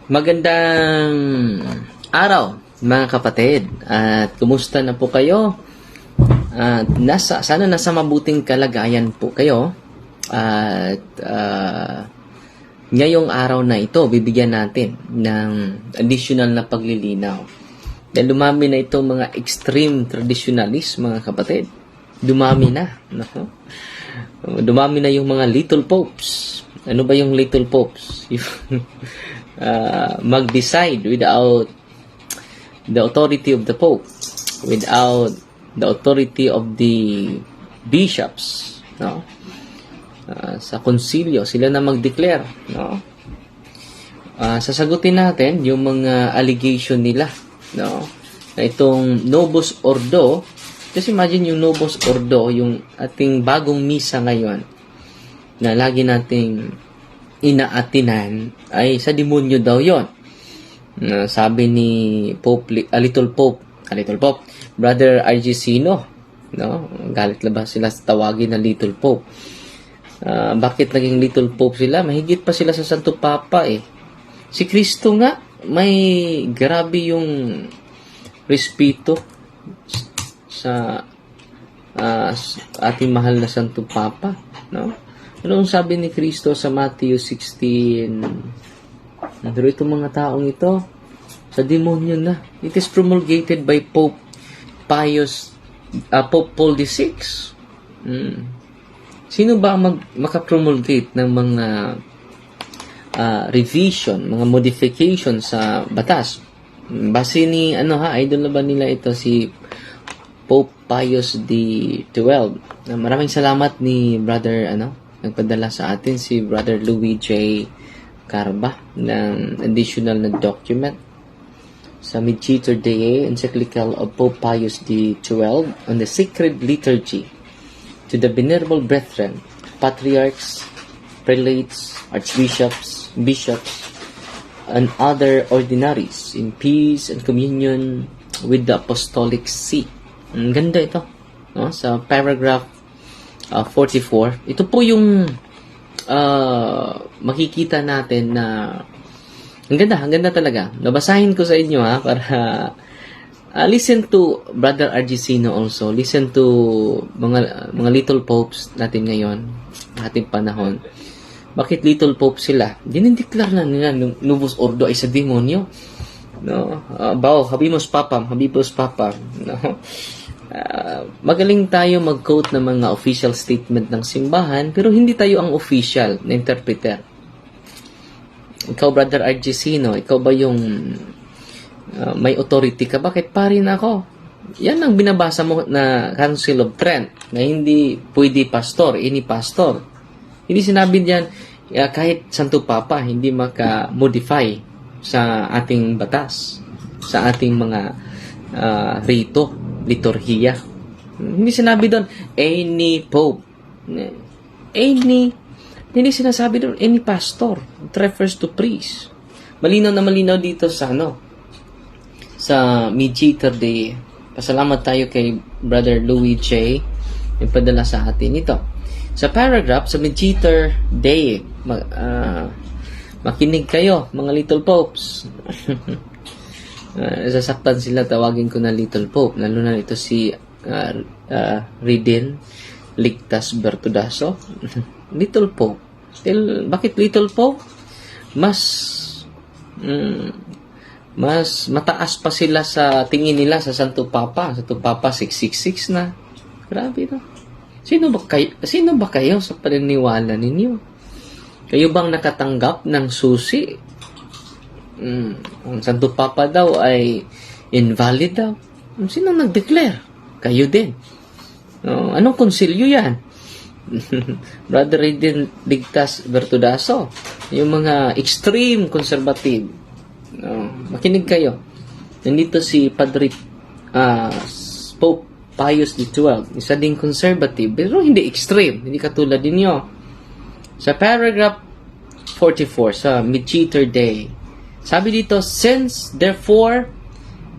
Magandang araw mga kapatid, at kumusta na po kayo? At sana nasa mabuting kalagayan po kayo. At ngayong araw na ito, bibigyan natin ng additional na paglilinaw. Dahil dumami na itong mga extreme traditionalists, mga kapatid. Dumami na. No? Dumami na yung mga little popes. Ano ba yung little popes? Mag-decide without the authority of the Pope, without the authority of the bishops, no? Sa konsilyo, sila na mag-declare, no? Sasagutin natin yung mga allegation nila, no? Na itong Novus Ordo, just imagine yung Novus Ordo, yung ating bagong misa ngayon, na lagi nating inaatinan, ay sa demonyo daw yon. Sabi ni Little Pope, Brother R.G. Sino, no? Galit na ba sila sa tawagin na Little Pope? Bakit naging Little Pope sila? Mahigit pa sila sa Santo Papa eh. Si Kristo nga, may grabe yung respeto sa ating mahal na Santo Papa, no? Anong sabi ni Kristo sa Matthew 16? Pero itong mga taong ito, sa demonyo na. It is promulgated by Pope Paul VI. Sino ba makapromulgate ng mga revision, mga modification sa batas? Base ni, idol na ba nila ito, si Pope Pius XII. Maraming salamat ni Brother, nagpadala sa atin si Brother Louis J. Carba ng additional na document sa Mediator Dei encyclical of Pope Pius XII on the sacred liturgy to the venerable brethren, patriarchs, prelates, archbishops, bishops, and other ordinaries in peace and communion with the Apostolic See. Ang ganda ito, no? Sa paragraph 44. Ito po yung makikita natin na ang ganda talaga. Nabasahin ko sa inyo para listen to Brother R.G. Sino also. Listen to mga little popes natin ngayon, ating panahon. Bakit little pope sila? Dinideklar na nila Novus Ordo ay sa demonyo. No? Habimos papam. No? Magaling tayo mag-quote ng mga official statement ng simbahan, pero hindi tayo ang official na interpreter. Ikaw, Brother R.G. Sino, ikaw ba yung may authority ka? Bakit pare na ako? Yan ang binabasa mo na Council of Trent, na hindi pwede pastor, any pastor. Hindi sinabi diyan, kahit Santo Papa, hindi maka-modify sa ating batas, sa ating mga rito, liturhiya. Hindi sinabi doon, any pope. Hindi sinasabi doon, any pastor. It refers to priest. Malinaw na malinaw dito sa sa Mediator Dei. Pasalamat tayo kay Brother Louis J. yung padala sa atin ito. Sa paragraph, sa Mediator Dei, makinig kayo, mga little popes. Sasaktan sila, tawagin ko na little pope, lalo na ito si Ridin Ligtas Bertudaso. Little pope. Bakit little pope? Mas mataas pa sila sa tingin nila sa Santo Papa. Santo Papa 666 na. Grabe, no? Sino ba kayo sa paniniwala ninyo? Kayo bang nakatanggap ng susi? Ang Santo Papa daw ay invalid daw. Sino nag-declare? Kayo din. Anong konsilyo yan? Brother Ridin Ligtas Bertudaso. Yung mga extreme conservative. Makinig kayo. Nandito si Padre Pope Pius XII. Isa ding conservative, pero hindi extreme. Hindi katulad ninyo. Sa paragraph 44 sa Mediator Dei, sabi dito, since therefore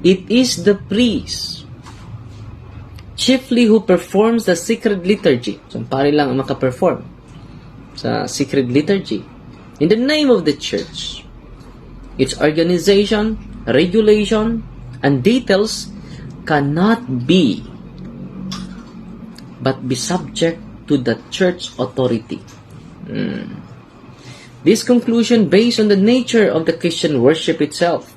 it is the priest chiefly who performs the sacred liturgy. So, pare lang ang makaperform sa sacred liturgy in the name of the church. its organization, regulation, and details cannot be but be subject to the church authority. This conclusion, based on the nature of the Christian worship itself,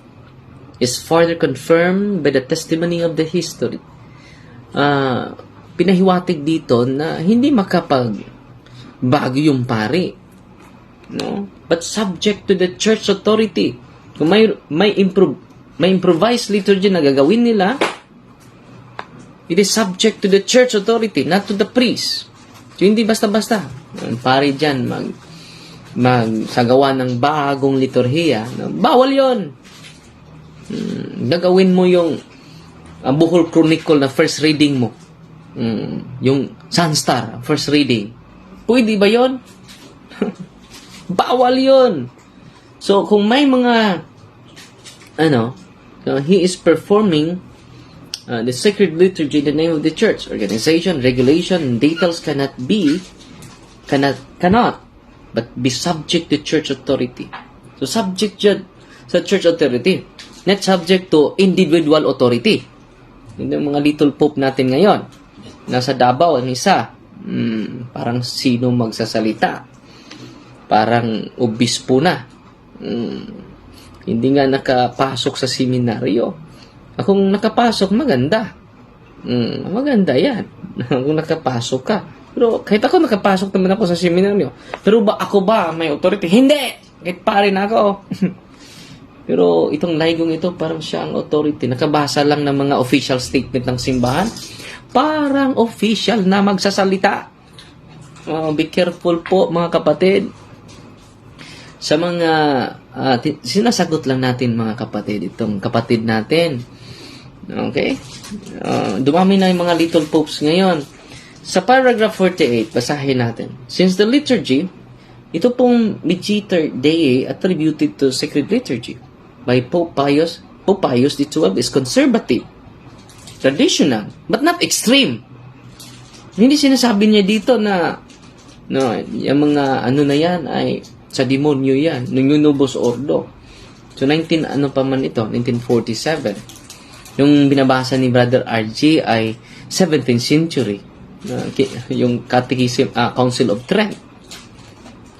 is further confirmed by the testimony of the history. Pinahiwatig dito na hindi makapagbago yung pari, no? But subject to the church authority. Kung may improvised liturgy na gagawin nila, it is subject to the church authority, not to the priest. So, hindi basta-basta. Ang pari dyan, magsagawa ng bagong liturhiya. Bawal yon. Gagawin mo yung Buhol Chronicle na first reading mo. Yung Sunstar, first reading. Pwede ba yon? Bawal yon. So, kung may mga he is performing the sacred liturgy in the name of the church, organization, regulation, and details cannot but be subject to church authority. So, subject dyan sa church authority, not subject to individual authority. Yung mga little pope natin ngayon, nasa Davao, ang isa, parang sino magsasalita, parang obispo na, hindi nga nakapasok sa seminaryo. Kung nakapasok, maganda. Maganda yan. Kung nakapasok ka. Pero kahit ako nakapasok naman ako sa seminaryo. Pero ako ba may authority? Hindi! Kahit pare na ako. Pero itong laigong ito, parang siya ang authority. Nakabasa lang ng mga official statement ng simbahan. Parang official na magsasalita. Be careful po mga kapatid. Sa mga sinasagot lang natin mga kapatid, itong kapatid natin. Okay? Dumami na yung mga little popes ngayon. Sa paragraph 48, basahin natin. Since the liturgy, ito pong Mediator Dei attributed to sacred liturgy by Pope Pius XII is conservative, traditional, but not extreme. Hindi sinasabi niya dito na yung mga na yan ay sa demonyo yan, ng Novus Ordo. So 1947. Yung binabasa ni Brother RG ay 17th century. Yung Catechism, Council of Trent.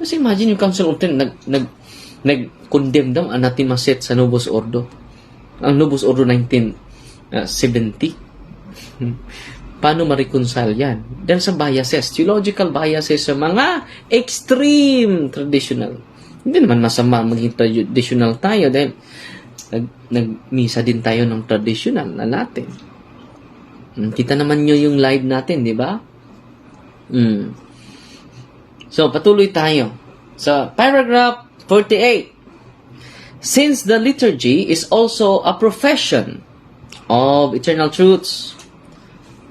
Kasi imagine yung Council of Trent nag-condemn daw anathema set sa Novus Ordo. Ang Novus Ordo 1970. Paano ma-reconcile yan? Dahil sa biases, theological biases sa mga extreme traditional. Hindi naman masama maging traditional tayo dahil nagmisa din tayo ng traditional na natin. Kita naman nyo yung live natin, di ba? So, patuloy tayo. Sa paragraph 48. Since the liturgy is also a profession of eternal truths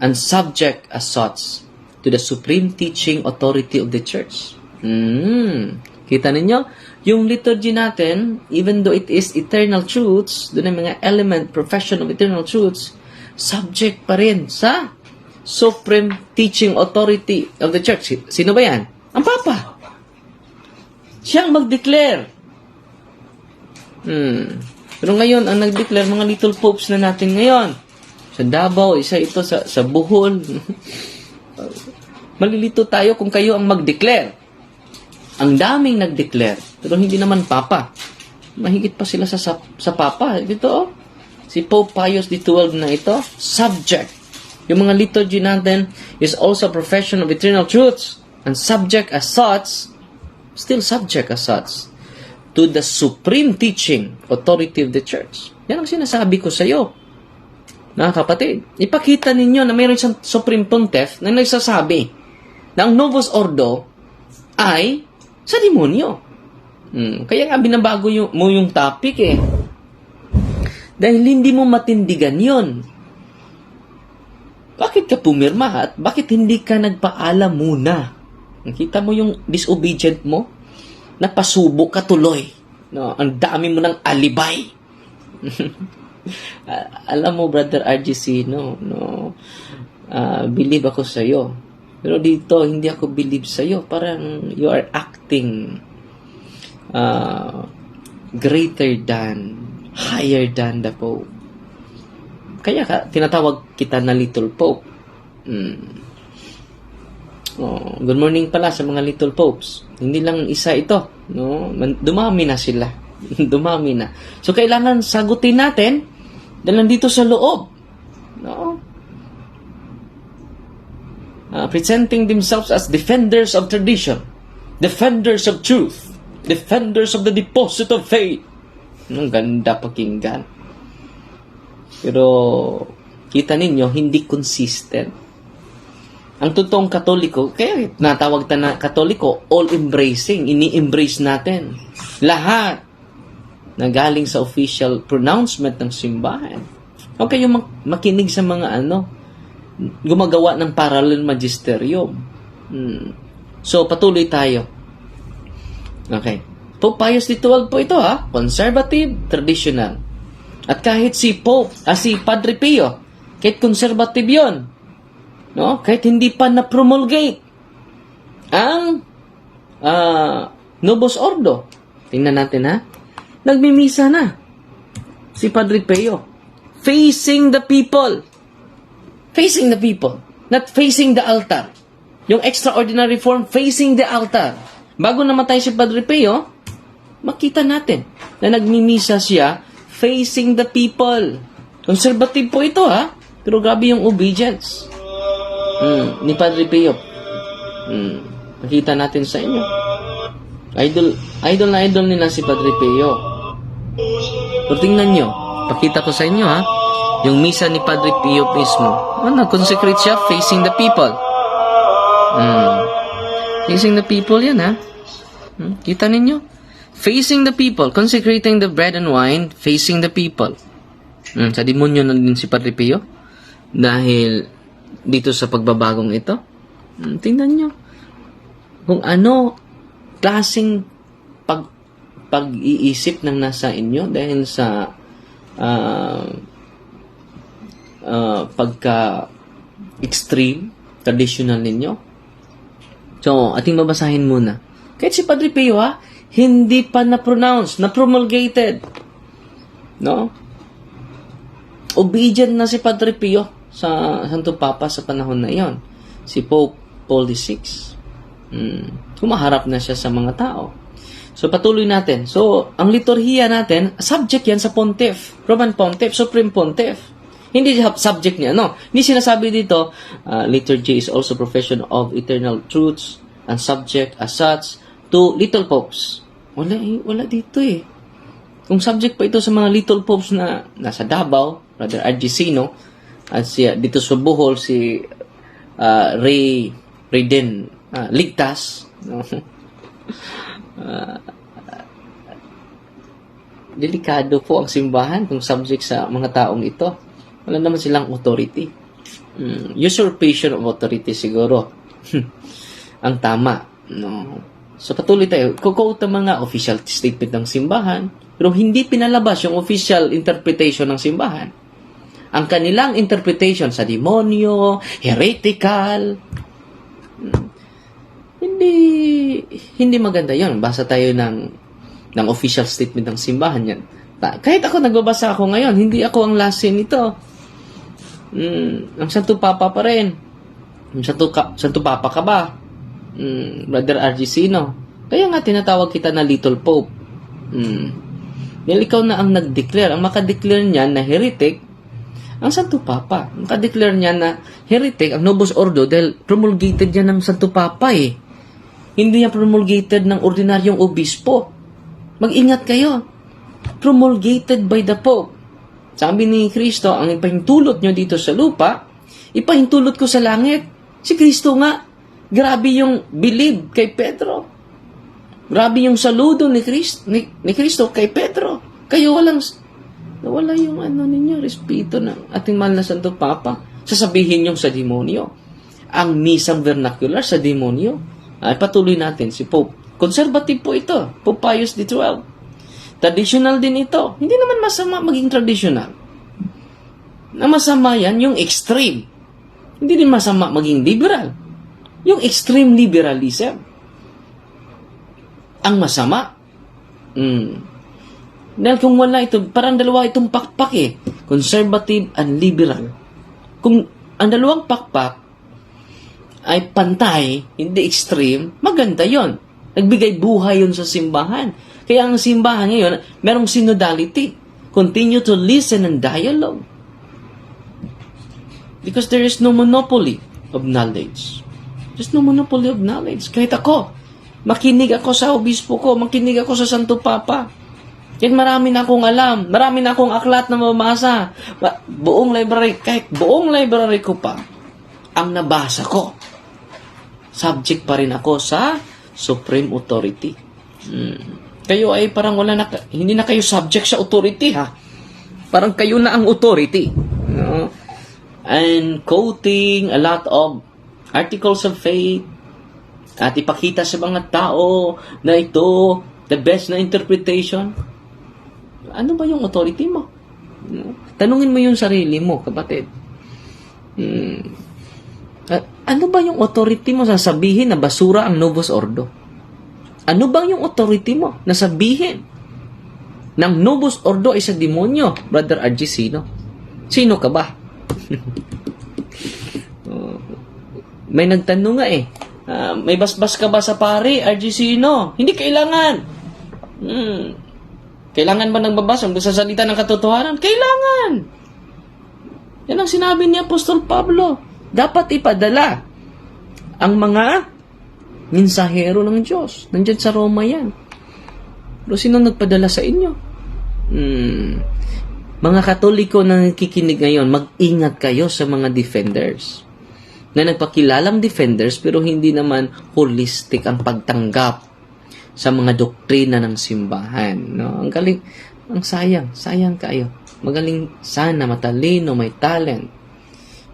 and subject as such to the supreme teaching authority of the church. Kita ninyo? Yung liturgy natin, even though it is eternal truths, doon ang mga element, profession of eternal truths, subject pa rin sa supreme teaching authority of the church. Sino ba yan? Ang Papa. Siyang mag-declare. Pero ngayon, ang nag-declare, mga little popes na natin ngayon. Sa Davao, isa ito sa Bohol. Malilito tayo kung kayo ang mag-declare. Ang daming nag-declare. Pero hindi naman Papa. Mahigit pa sila sa Papa. Dito, si Pope Pius XII na ito, subject. Yung mga liturgy natin is also a profession of eternal truths and subject as such, still subject as such, to the supreme teaching authority of the church. Yan ang sinasabi ko sa iyo. Mga kapatid, ipakita ninyo na mayroon isang supreme pontiff na nagsasabi na ang Novus Ordo ay sa demonyo. Kaya nga binabago mo yung topic eh. Dahil hindi mo matindigan yon. Bakit ka pumirma at bakit hindi ka nagpaalam muna? Nakita mo yung disobedient mo? Napasubo ka tuloy. No, ang dami mo ng alibay. Alam mo, Brother RGC, believe ako sa'yo. Pero dito, hindi ako believe sa'yo. Parang you are acting greater than, higher than the Pope. Kaya tinatawag kita na Little Pope. Good morning pala sa mga Little Popes. Hindi lang isa ito. No? Dumami na sila. Dumami na. So, kailangan sagutin natin dahil nandito sa loob. No? Presenting themselves as defenders of tradition, defenders of truth, defenders of the deposit of faith. Ang ganda pakinggan. Pero, kita ninyo, hindi consistent. Ang totoong Katoliko, kaya natawag na Katoliko, all-embracing, ini-embrace natin. Lahat na galing sa official pronouncement ng simbahan. Huwag kayong makinig sa mga gumagawa ng parallel magisterium. So, patuloy tayo. Okay. Pope Pius XII po ito, conservative, traditional. At kahit si Padre Pio, kahit conservative yon, no? Kahit hindi pa na-promulgate ang Novus Ordo. Tingnan natin, nagmimisa na si Padre Pio. Facing the people. Facing the people. Not facing the altar. Yung extraordinary form, facing the altar. Bago namatay si Padre Pio, makita natin na nagmimisa siya facing the people. Conservative po ito, pero grabe yung obedience ni Padre Pio. Makita natin sa inyo. Idol na idol nila si Padre Pio. Pero tingnan nyo, pakita ko sa inyo, yung misa ni Padre Pio mismo. Nag-consecrate siya facing the people. Facing the people yan, kita ninyo? Facing the people, consecrating the bread and wine, facing the people. Sa demonyo na din si Padre Pio. Dahil dito sa pagbabagong ito. Tingnan nyo. Kung ano klaseng pag-iisip ng nasa inyo dahil sa pagka-extreme, traditional ninyo. So, ating babasahin muna. Kahit si Padre Pio, hindi pa na-pronounce, na-promulgated. No? Obedient na si Padre Pio sa Santo Papa sa panahon na iyon. Si Pope Paul VI. Humaharap na siya sa mga tao. So, patuloy natin. So, ang liturhiya natin, subject yan sa Pontiff. Roman Pontiff, Supreme Pontiff. Hindi subject niya, no? Hindi sinasabi dito, liturgy is also profession of eternal truths and subject as such to little popes. Wala dito Kung subject pa ito sa mga little popes na nasa Davao, Brother Argesino, at siya dito sa Bohol, si Rayden Ligtas, no? Delikado po ang simbahan kung subject sa mga taong ito. Wala naman silang authority. Usurpation of authority siguro ang tama, no? So patuloy tayo. Quote ang mga official statement ng simbahan, pero hindi pinalabas yung official interpretation ng simbahan. Ang kanilang interpretation sa demonyo, heretical, hindi maganda yon. Basa tayo ng official statement ng simbahan yan. Kahit ako nagbabasa ako ngayon, hindi ako ang lasin nito. Ang Santo Papa pa rin. Ang Santo Papa ka ba? Brother Argesino. Kaya nga tinatawag kita na Little Pope. Dahil ikaw na ang nag-declare. Ang makadeclare niyan na heretic, ang Santo Papa. Ang makadeclare niya na heretic, ang Novus Ordo, dahil promulgated yan ng Santo Papa Hindi yan promulgated ng ordinaryong obispo. Mag-ingat kayo. Promulgated by the Pope. Sabi ni Kristo, ang ipahintulot nyo dito sa lupa, ipahintulot ko sa langit. Si Kristo nga, grabe yung believe kay Pedro. Grabe yung saludo ni Kristo kay Pedro. Kayo nawala yung ninyo, respeto ng ating mahal na Santo Papa. Sasabihin yung sa demonyo. Ang misang vernacular sa demonyo. Ay patuloy natin si Pope. Conservative po ito. Pope Pius XII. Traditional din ito. Hindi naman masama maging traditional. Na masama yan, yung extreme. Hindi din masama maging liberal. Yung extreme liberalism. Ang masama. Dahil kung wala ito, parang dalawa itong pakpak eh. Conservative and liberal. Kung ang dalawang pakpak ay pantay, hindi extreme, maganda yon. Nagbigay buhay yon sa simbahan. Kaya ang simbahan ngayon, merong synodality. Continue to listen and dialogue. Because there is no monopoly of knowledge. There's no monopoly of knowledge. Kahit ako, makinig ako sa obispo ko, makinig ako sa Santo Papa. Kahit marami na akong alam, marami na akong aklat na mabasa. Buong library, kahit buong library ko pa, ang nabasa ko. Subject pa rin ako sa supreme authority. Kayo ay parang hindi na kayo subject sa authority, ha? Parang kayo na ang authority. No? And quoting a lot of articles of faith at ipakita sa mga tao na ito, the best na interpretation. Ano ba yung authority mo? Tanungin mo yung sarili mo, kapatid. Ano ba yung authority mo sasabihin na basura ang Novus Ordo? Ano ba yung authority mo na sabihin ng Novus Ordo ay sa demonyo, Brother RG? Sino ka ba? May nagtanong nga eh, may basbas ka ba sa pare, RG? Hindi kailangan. Kailangan ba ng babas ang salita ng katotohanan? Kailangan! Yan ang sinabi ni Apostol Pablo. Dapat ipadala ang mga mensahero ng Diyos. Nandyan sa Roma yan. Pero sino nagpadala sa inyo? Mga Katoliko na nakikinig ngayon, mag-ingat kayo sa mga defenders. Na nagpakilalang defenders pero hindi naman holistic ang pagtanggap sa mga doktrina ng simbahan. No? Ang galing, ang sayang kayo. Magaling sana, matalino, may talent.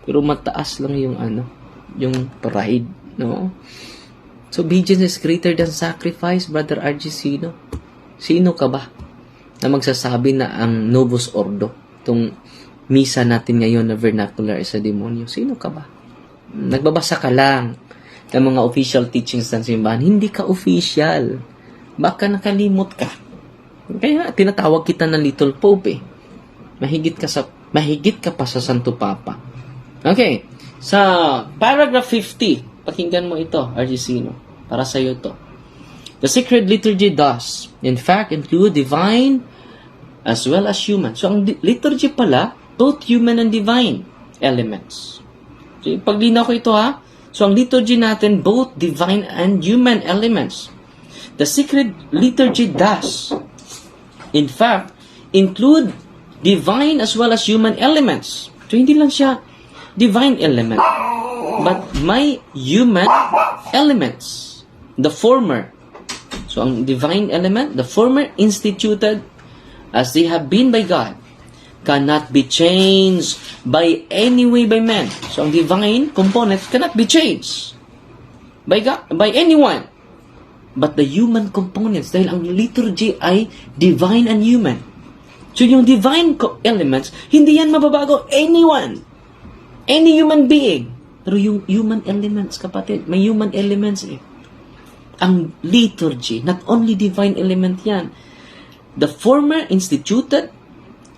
Pero mataas lang yung yung pride. No? So, obedience is greater than sacrifice, Brother RG. Sino ka ba na magsasabi na ang Novus Ordo, itong misa natin ngayon na vernacular sa demonyo? Sino ka ba? Nagbabasa ka lang ng mga official teachings ng simbahan. Hindi ka official. Baka nakalimot ka. Kaya tinatawag kita ng Little Pope eh. Mahigit ka pa sa Santo Papa. Okay. Sa paragraph 50, pakinggan mo ito, RG. Para sa iyo to. The sacred liturgy does, in fact, include divine as well as human. So, ang liturgy pala, both human and divine elements. So, paglinaw ko ito ha. So, ang liturgy natin, both divine and human elements. The sacred liturgy does, in fact, include divine as well as human elements. So, hindi lang siya divine element, but may human elements. The former. So, ang divine element, the former instituted as they have been by God, cannot be changed by any way by man. So, ang divine component cannot be changed by God, by anyone. But the human components, dahil ang liturgy ay divine and human. So, yung divine elements, hindi yan mababago anyone. Any human being. Pero yung human elements, kapatid, may human elements eh. Ang liturgy, not only divine element yan. The former instituted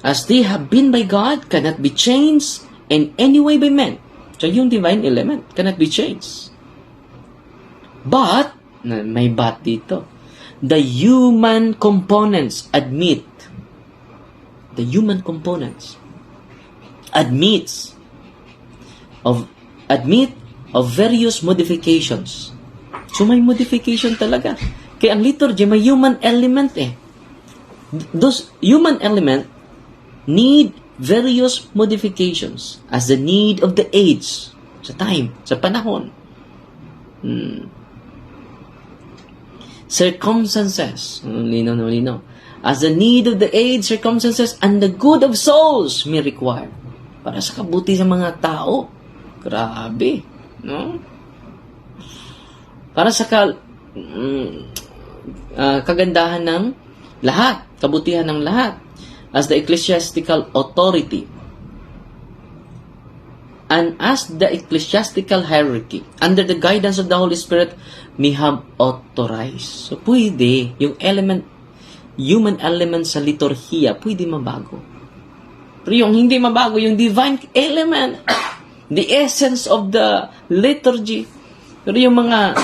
as they have been by God cannot be changed in any way by men. So, yung divine element cannot be changed. But, may but dito, the human components admit of various modifications. So, may modification talaga. Kaya ang liturgy, may human element eh. Those human element need various modifications as the need of the age, sa time, sa panahon. Circumstances, linaw. As the need of the age, circumstances, and the good of souls may require. Para sa kabuti sa mga tao. Grabe. No? Para sa kagandahan ng lahat. Kabutihan ng lahat. As the ecclesiastical authority. And as the ecclesiastical hierarchy, under the guidance of the Holy Spirit, may have authorized. So, pwede yung element human elements sa liturhiya, pwede mabago. Pero yung hindi mabago, yung divine element, the essence of the liturgy, pero yung mga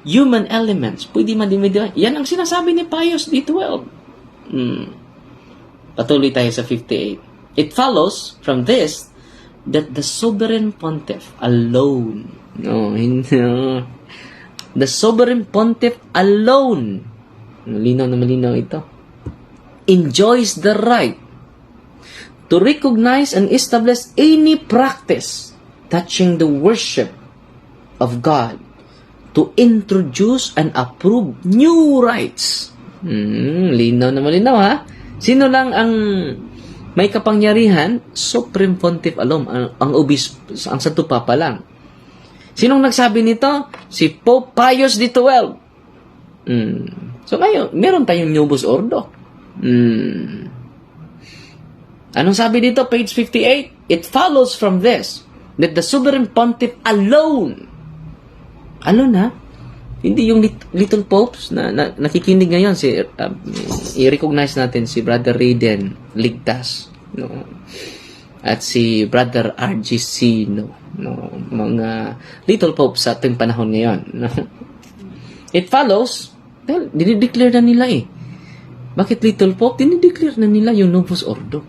human elements, pwede madimidima. Yan ang sinasabi ni Pius D12. Patuloy tayo sa 58. It follows from this that the sovereign pontiff alone, the sovereign pontiff alone, malinaw na malinaw ito, enjoys the right to recognize and establish any practice touching the worship of God, to introduce and approve new rites. Linaw na malinaw, ha? Sino lang ang may kapangyarihan? Supreme Pontiff alone, ang obispo, ang Santo Papa lang. Sinong nagsabi nito? Si Pope Pius XII. So ngayon, meron tayong Novus Ordo. Anong sabi dito? Page 58. It follows from this that the sovereign pontiff alone, ha? Hindi yung little popes na nakikinig ngayon. I-recognize natin si Brother Raiden Ligtas, no? At si Brother RGC, no? Mga little popes sa ating panahon ngayon, no? It follows, well, dinideclare na nila eh. Bakit little pope? Dinideclare na nila yung Novus Ordo.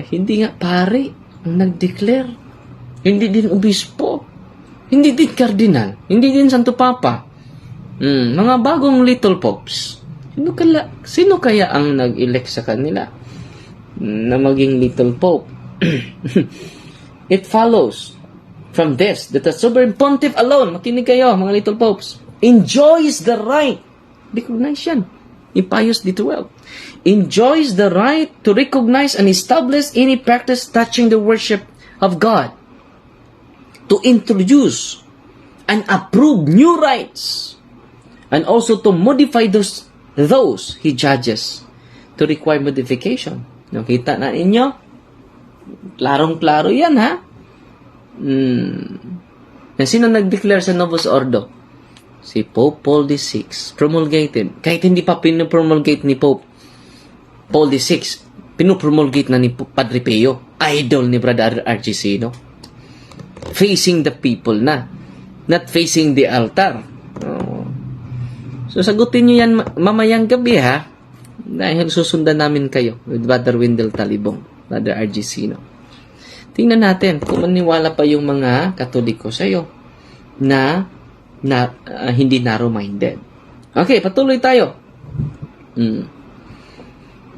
Hindi nga pare ang nag-declare. Hindi din obispo. Hindi din kardinal. Hindi din Santo Papa. Mga bagong little popes. Sino kaya ang nag-elect sa kanila na maging little pope? It follows from this that the sovereign pontiff alone, makinig kayo mga little popes, enjoys the right, recognize yan, ni Pius XII, enjoys the right to recognize and establish any practice touching the worship of God, to introduce and approve new rites, and also to modify those he judges to require modification. Nakita na inyo? Klarong-klaro yan, ha? Sino nag-declare sa Novus Ordo? Si Pope Paul VI, promulgated. Kahit hindi pa pinopromulgate ni Pope Paul VI, pinopromulgate na ni Padre Pio, idol ni Brother RGC, no? Facing the people na, not facing the altar. So, sagutin nyo yan mamayang gabi, ha? Dahil susundan namin kayo with Brother Wendell Talibong, Brother RGC, no? Tingnan natin kung maniwala pa yung mga Katoliko sa'yo na hindi narrow-minded. Okay, patuloy tayo.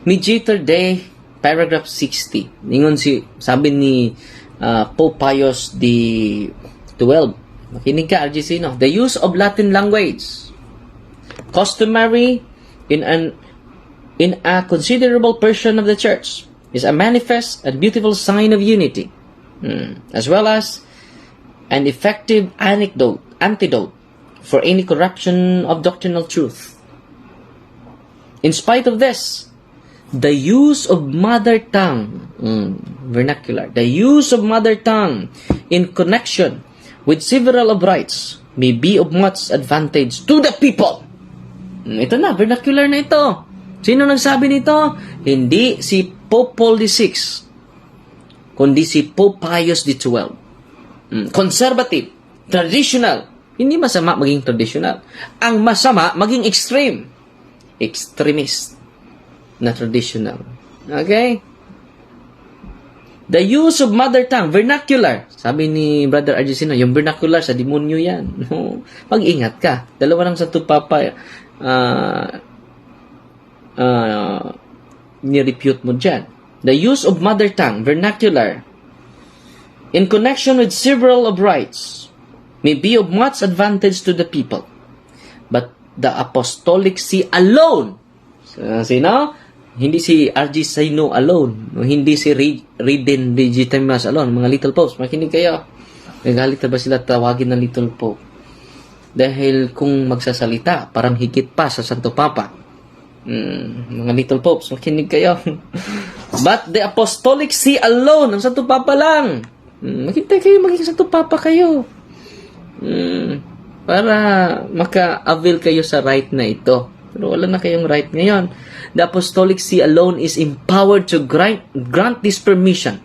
Mediator Day, paragraph 60. Ningon sabi ni Pope Pius XII. Makinig ka, RGC, no? The use of Latin language, customary in a considerable portion of the church, is a manifest and beautiful sign of unity, as well as an effective antidote for any corruption of doctrinal truth. In spite of this, the use of mother tongue, vernacular, the use of mother tongue in connection with several of rites may be of much advantage to the people. Ito na, vernacular na ito. Sino nagsabi nito? Hindi si Pope Paul VI, kundi si Pope Pius XII. Conservative, traditional. Hindi masama maging traditional. Ang masama, maging extreme. Extremist na traditional. Okay? The use of mother tongue, vernacular. Sabi ni Brother Argesino, yung vernacular sa demonyo yan. Mag-ingat ka. Dalawa ng Santo Papa, ni-repute mo dyan. The use of mother tongue, vernacular, in connection with several of rites, may be of much advantage to the people. But the Apostolic See alone, sino? Hindi si R.G. Saino alone, hindi si Raiden Legitimus alone, mga little popes. Makinig kayo. Nagalit na ba sila tawagin ng little pope? Dahil kung magsasalita, parang higit pa sa Santo Papa. Mga little popes, makinig kayo. But the Apostolic See alone, ang Santo Papa lang. Makita kayo, maging Santo Papa kayo. para maka-avail kayo sa right na ito. Pero wala na kayong right ngayon. The Apostolic See alone is empowered to grant this permission.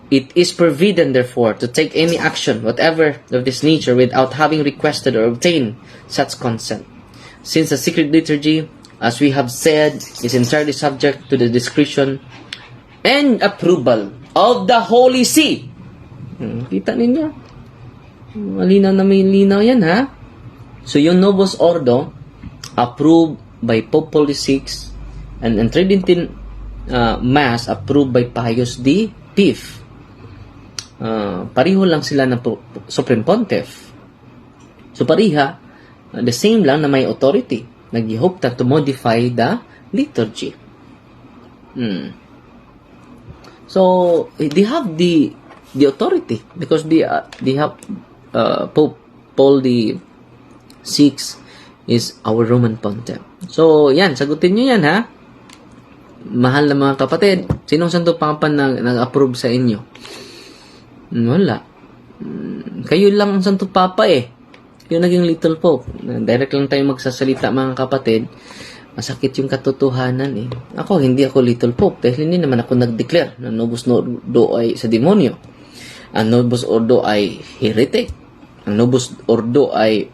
It is forbidden, therefore, to take any action, whatever of this nature, without having requested or obtained such consent. Since the secret liturgy, as we have said, is entirely subject to the discretion and approval of the Holy See. Kita ninyo? Malinaw na may linaw yan, ha? So, yung Novus Ordo, approved by Pope Paul VI, and Tridentine Mass, approved by Pius V. Pareho lang sila ng Supreme Pontiff. So, pareha, the same lang na may authority. Nag-hope to modify the liturgy. So, they have the authority because they have Pope Paul VI is our Roman Pontiff. So, yan, sagutin nyo yan, ha? Mahal na mga kapatid, sinong Santo Papa nag-approve sa inyo? Wala. Kayo lang ang Santo Papa eh. Yung naging Little Pope. Direct lang tayo magsasalita mga kapatid. Masakit yung katotohanan eh. Ako, hindi ako Little Pope dahil hindi naman ako nag-declare na Novus Ordo ay sa demonyo. Ang Novus Ordo ay heretic. Ang Novus Ordo ay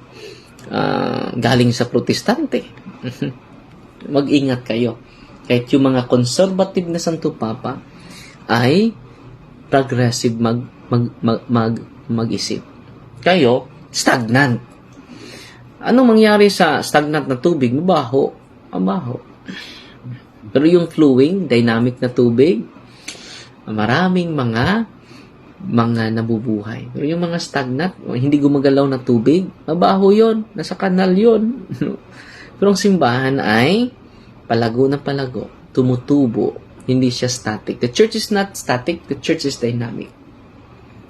galing sa protestante. Mag-ingat kayo. Kahit yung mga conservative na Santo Papa ay progressive mag-isip. Kayo, stagnant. Anong mangyari sa stagnant na tubig? Mabaho. Pero yung flowing, dynamic na tubig, maraming mga nabubuhay. Pero yung mga stagnant, hindi gumagalaw na tubig, mabaho yon, nasa kanal yon. Pero ang simbahan ay palago na palago, tumutubo, hindi siya static. The church is not static, the church is dynamic.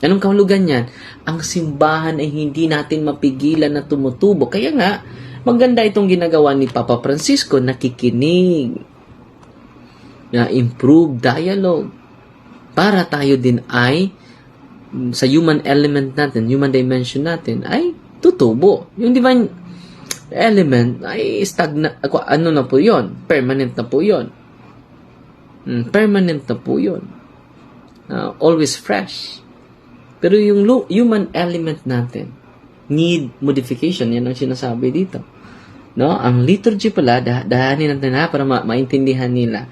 Anong kahulugan yan? Ang simbahan ay hindi natin mapigilan na tumutubo. Kaya nga, maganda itong ginagawa ni Papa Francisco, nakikinig, na improve dialogue, para tayo din ay, sa human element natin, human dimension natin, ay tutubo. Yung divine element ay stagnant, ano na po yun? Permanent na po yun. Permanent na po yun. Always fresh. Pero yung human element natin need modification. Yan ang sinasabi dito. No? Ang liturgy pala, dahanin natin para maintindihan nila.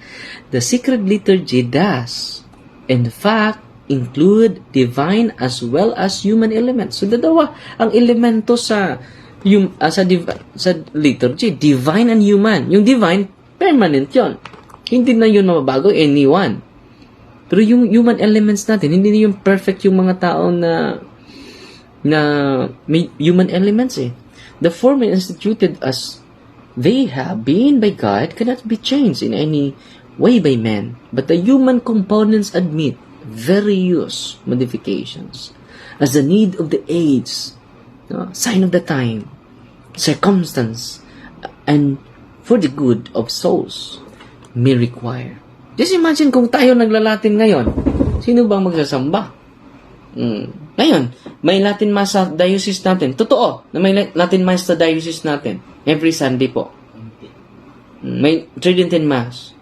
The secret liturgy does, in fact, include divine as well as human elements. So, dalawa ang elemento sa liturgy, divine and human. Yung divine, permanent yon. Hindi na yun mababago, anyone. Pero yung human elements natin, hindi na yung perfect yung mga tao na may human elements eh. The form instituted as they have been by God cannot be changed in any way by man. But the human components admit various modifications as the need of the age, sign of the time, circumstance, and for the good of souls may require. Just imagine kung tayo naglalatin ngayon, sino bang magsasamba? Ngayon, may Latin Mass sa diocese natin. Totoo na may Latin Mass sa diocese natin. Every Sunday po. May Tridentine Mass.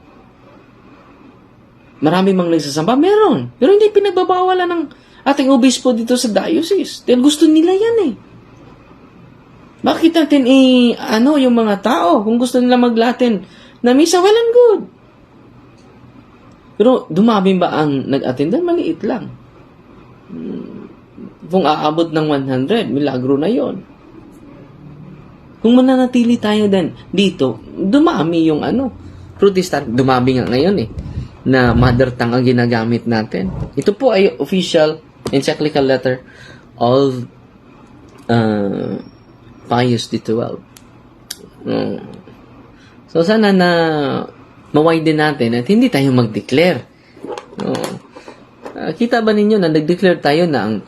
Marami mang nagsasamba? Meron. Pero hindi pinagbabawalan ng ating obispo dito sa diocese. Dahil gusto nila yan eh. Bakit natin yung mga tao, kung gusto nila mag-Latin na misa, well and good. Pero dumami ba ang nag-attendan? Maliit lang. Kung aabot ng 100, milagro na yon. Kung mananatili tayo din dito, dumami yung Protestant, dumami nga ngayon eh, na mother tongue ang ginagamit natin. Ito po ay official encyclical letter of Pius XII. So sana na mawiden natin at hindi tayo mag-declare. Kita ba ninyo na nag-declare tayo na ang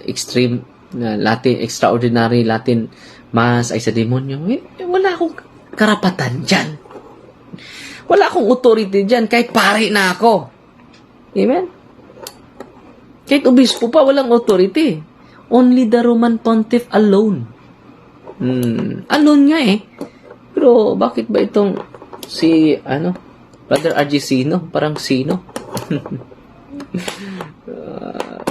extreme na Latin, extraordinary Latin Mass ay sa demonyo? Wala akong karapatan dyan. Wala akong authority dyan. Kahit pare na ako. Amen? Kahit obispo pa, walang authority. Only the Roman Pontiff alone Alone nga eh. Pero bakit ba itong si Brother RG Sino? Parang Sino?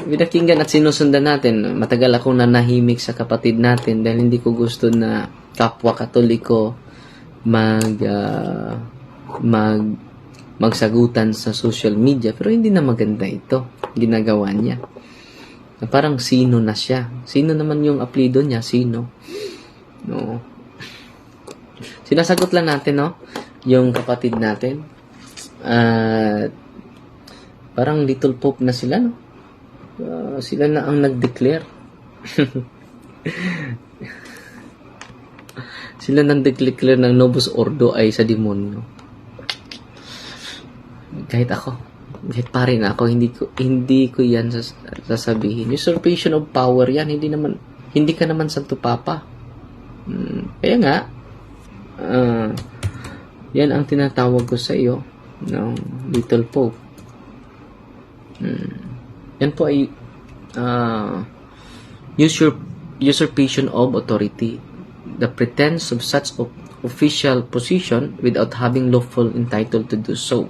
Pinakinggan at sinusundan natin. Matagal akong nanahimik sa kapatid natin dahil hindi ko gusto na kapwa Katoliko magsagutan sa social media. Pero hindi na maganda ito. Ginagawa niya. Parang Sino na siya. Sino naman yung apelido niya? Sino? No. Sinasagot lang natin, no? Yung kapatid natin. Parang Little Pope na sila, no? Sila na ang nag-declare. Sila nang declare ng Novus Ordo ay sa demonyo. Kahit pare na ako, hindi ko yan sasabihin. Usurpation of power yan, hindi ka naman Santo Papa. Kaya nga, yan ang tinatawag ko sa iyo, no? Little Pope. Yan po ay usurpation of authority. The pretense of such official position without having lawful entitled to do so.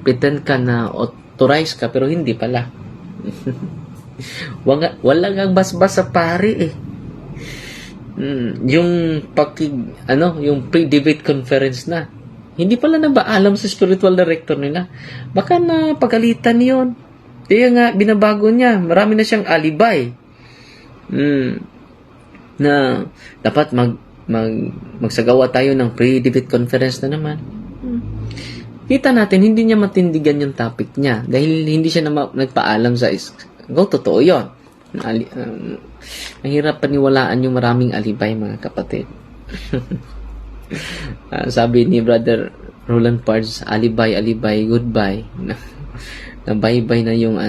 Pretend ka na authorized ka pero hindi pala. Wala kang basbas sa pari eh. Yung yung pre-debate conference na. Hindi pala nabaalam sa spiritual director nila. Baka na pagalitan yon. Kaya nga, binabago niya. Marami na siyang alibay. Na dapat magsagawa tayo ng pre-debate conference na naman. Kita natin, hindi niya matindigan yung topic niya. Dahil hindi siya nagpaalam sa totoo yun. Mahirap paniwalaan yung maraming alibay, mga kapatid. Sabi ni Brother Roland Pards, alibay, goodbye. Na bye-bye na yung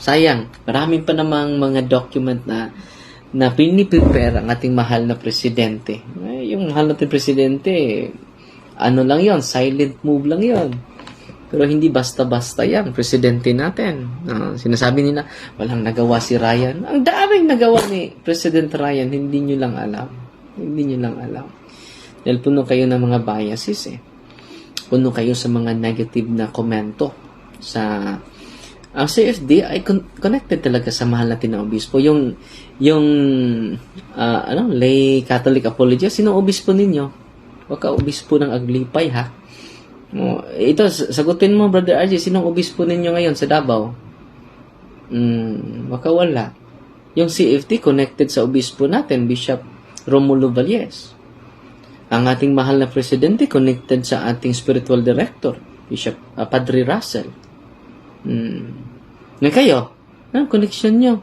sayang, maraming pa namang mga document na piniprepare ang ating mahal na presidente. Yung mahal nating presidente, lang yon, silent move lang yon. Pero hindi basta-basta yan, presidente natin. Sinasabi nila, walang nagawa si Ryan. Ang daming nagawa ni President Ryan, hindi nyo lang alam. Dahil puno kayo ng mga biases eh. Puno kayo sa mga negative na komento. Ang CFD ay connected talaga sa mahal natin na obispo. Yung lay Catholic apologist, sino obispo ninyo? Huwag ka obispo ng Aglipay ha. Ito, sagutin mo Brother RJ, sinong obispo ninyo ngayon sa Davao? Baka wala. Yung CFD connected sa obispo natin, Bishop Romulo Valles. Ang ating mahal na presidente connected sa ating spiritual director, Bishop Padre Russell. Ngayon kayo, ang connection nyo?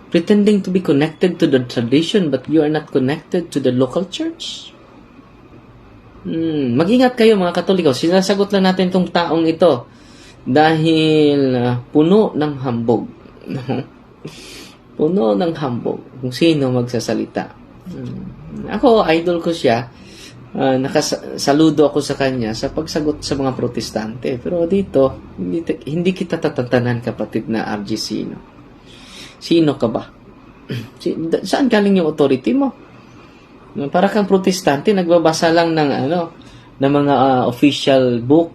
Pretending to be connected to the tradition but you are not connected to the local church? Mag-ingat kayo mga Katoliko. Sinasagot lang natin itong taong ito dahil puno ng hambog. Puno ng hambog kung sino magsasalita. Ako, idol ko siya. Nakasaludo ako sa kanya sa pagsagot sa mga protestante. Pero dito, hindi kita tatantanan, kapatid na RG Sino. Sino ka ba? Saan galing yung authority mo? Para kang protestante, nagbabasa lang ng mga official book.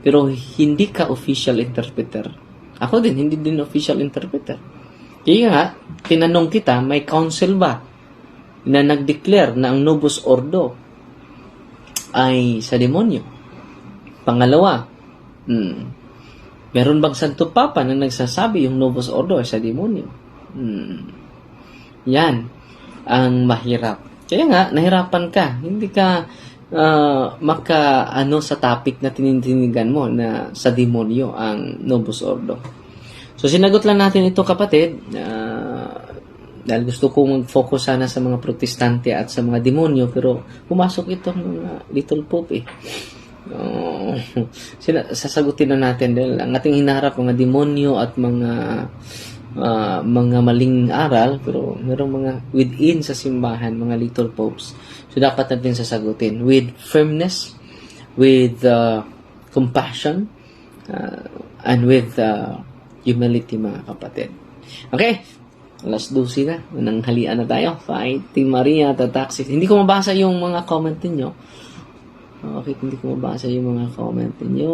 Pero hindi ka official interpreter. Ako din, hindi din official interpreter. Kaya nga, tinanong kita, may council ba na nag-declare na ang Novus Ordo ay sa demonyo? Pangalawa, meron bang Santo Papa na nagsasabi yung Novus Ordo ay sa demonyo? Yan ang mahirap. Kaya nga, nahirapan ka. Hindi ka sa topic na tinitinigan mo na sa demonyo ang Novus Ordo. So, sinagot lang natin ito, kapatid. Dahil gusto kong mag-focus sana sa mga protestante at sa mga demonyo, pero pumasok itong Little Pope eh. Sasagutin na natin dahil ang ating hinaharap mga demonyo at mga maling aral, pero merong mga within sa simbahan, mga Little Popes. So dapat natin sasagutin with firmness, with compassion, and with humility, mga kapatid. Okay, alas 12 na. Nanghalian na tayo. Fighting Maria, tataxi. Hindi ko mabasa yung mga comment ninyo. Okay, hindi ko mabasa yung mga comment ninyo.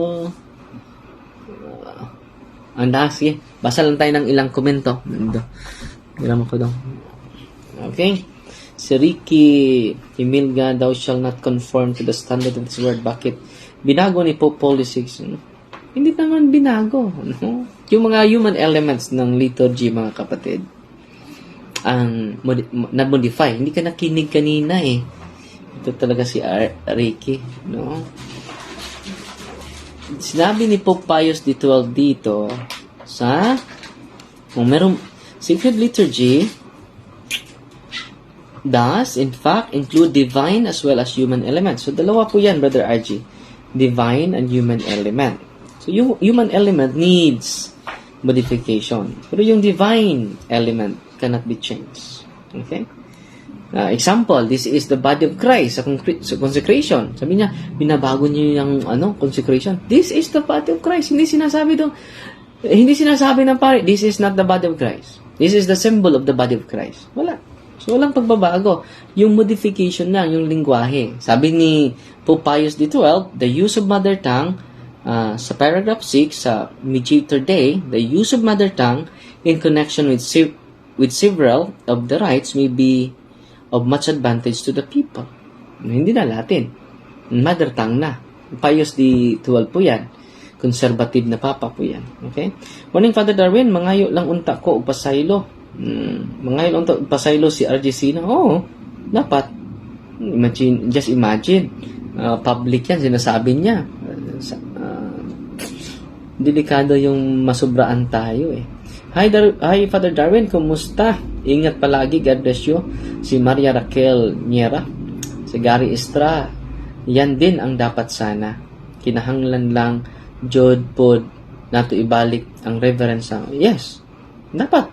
Sige. Basa lang tayo ng ilang komento. Hiram ko daw. Okay. Si Ricky Emilga, thou shall not conform to the standard of this world. Bakit? Binago ni Pope Paul VI. Hindi naman binago. No? Yung mga human elements ng liturgy, mga kapatid, ang na-modify. Hindi ka nakinig kanina eh. Ito talaga si Ricky. No? Sinabi ni Pope Pius XII dito sa merong sacred liturgy does in fact include divine as well as human elements. So dalawa po yan, Brother RG. Divine and human element. So yung human element needs modification. Pero yung divine element cannot be changed. Okay? Example, this is the body of Christ sa consecration. Sabi niya, binabago niyo yung consecration. This is the body of Christ. Hindi sinasabi ng pare, this is not the body of Christ. This is the symbol of the body of Christ. Wala. So, walang pagbabago. Yung modification lang, yung lingwahe. Sabi ni Pope Pius XII, the use of mother tongue, sa paragraph 6, sa Mediator Day, the use of mother tongue in connection with several of the rites may be of much advantage to the people. Hindi na Latin. Mother tongue na. Pius XII po yan. Conservative na papa po yan. Okay? Morning, Father Darwin. Mangayo lang unta ko upasaylo. Mangayo lang unta upasaylo si RGC na. Oo. Dapat. Just imagine. Public yan. Sinasabi niya. Delikado yung masubraan tayo eh. Hi, Father Darwin. Kumusta? Ingat palagi, God bless you. Si Maria Raquel Niera, si Gary Estrada, yan din ang dapat sana. Kinahanglan lang, Jod pod, nato ibalik ang reverence. Yes, dapat.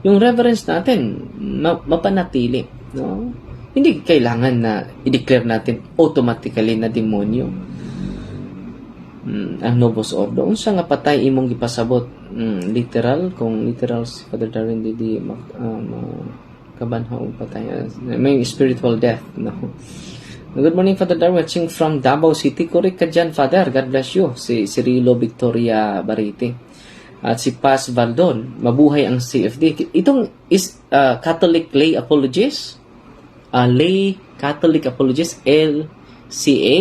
Yung reverence natin, mapanatili. No? Hindi kailangan na i-declare natin automatically na demonyo. Ang Novus Ordo. Unsa nga patay imong gipasabot? Literal, kung literal si Father Darwin di kabanhaw patay. May spiritual death. No? Good morning, Father Darwin. Watching from Davao City. Correct ka dyan, Father. God bless you. Si Cirilo Victoria Barite. At si Paz Valdon. Mabuhay ang CFD. Itong is Catholic Lay Apologist. Lay Catholic Apologist, LCA.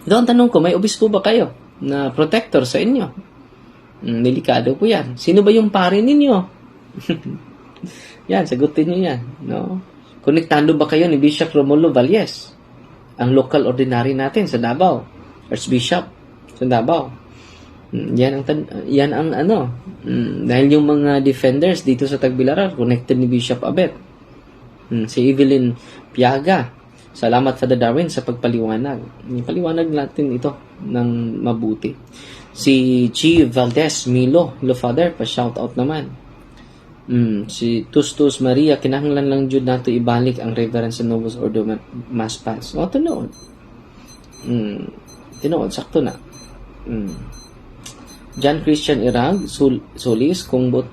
Ito ang tanong ko, may obispo ba kayo na protector sa inyo? Delikado po yan. Sino ba yung pare ninyo? Yan, sagutin nyo yan. No? Konektado ba kayo ni Bishop Romulo Valles? Ang local ordinary natin sa Davao. Archbishop sa Davao. Yan ang dahil yung mga defenders dito sa Tagbilaran, connected ni Bishop Abet. Si Evelyn Piaga. Salamat, Father Darwin, sa pagpaliwanag. Paliwanag natin ito ng mabuti. Si G. Valdez Milo. Hello, Father. Pa-shoutout naman. Si Tustus Maria. Kinahanglan lang jud nato ibalik ang reverence sa Novus Ordo Mass Pass. O, tunood. Tinuod. Sakto na. John Christian Irag. Solis. Kung bot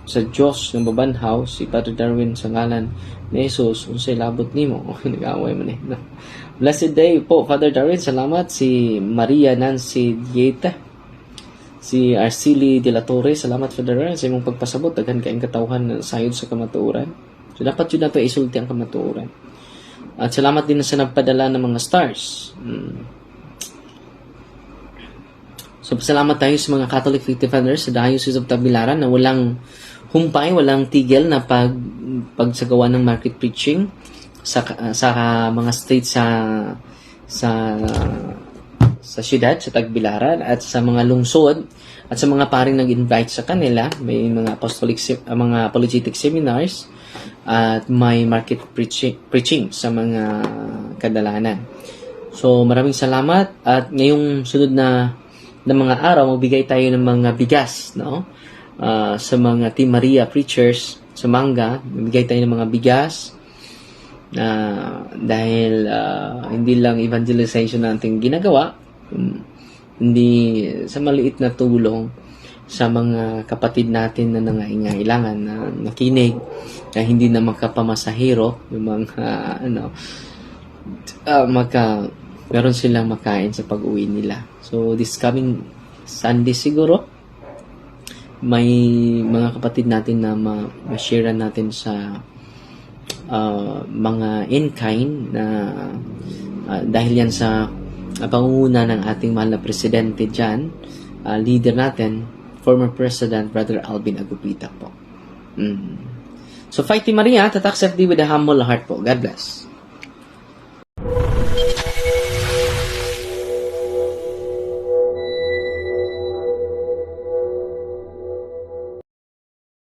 sa Diyos ng babanhaw, si Father Darwin sa ngalan ni Jesus, unsay labot nimo. Nag-away man eh. No? Blessed day po, Father Darwin. Salamat. Si Maria Nancy Dieta. Si Arceli de la Torre. Salamat, Father Darwin, sa imong pagpasabot. Daghan kaing katawhan sayod sa kamatuoran. So, dapat yun nato isulti ang kamatuoran. At salamat din sa nagpadala ng mga stars. So, salamat tayo sa mga Catholic defenders sa Diocese of Tagbilaran na walang humpay, walang tigil na pagsagawa ng market preaching sa mga streets sa syudad, sa Tagbilaran at sa mga lungsod at sa mga paring nag-invite sa kanila. May mga mga apologetic seminars at may market preaching sa mga kadalanan. So maraming salamat at ngayong sunod na mga araw magbigay tayo ng mga bigas, no? Sa mga Team Maria preachers sa Manga, bigay tayo ng mga bigas dahil hindi lang evangelization natin ginagawa, hindi sa maliit na tulong, sa mga kapatid natin na nangailangan na nakinig, na hindi na makapamasahero, yung mga meron silang makain sa pag-uwi nila. So this coming Sunday siguro, may mga kapatid natin na ma-share natin sa mga in-kind na dahil yan sa pangunguna ng ating mahal na presidente dyan, leader natin, former President Brother Alvin Agupita po. So, Fighting Maria, Tatak Safety with a humble heart po. God bless.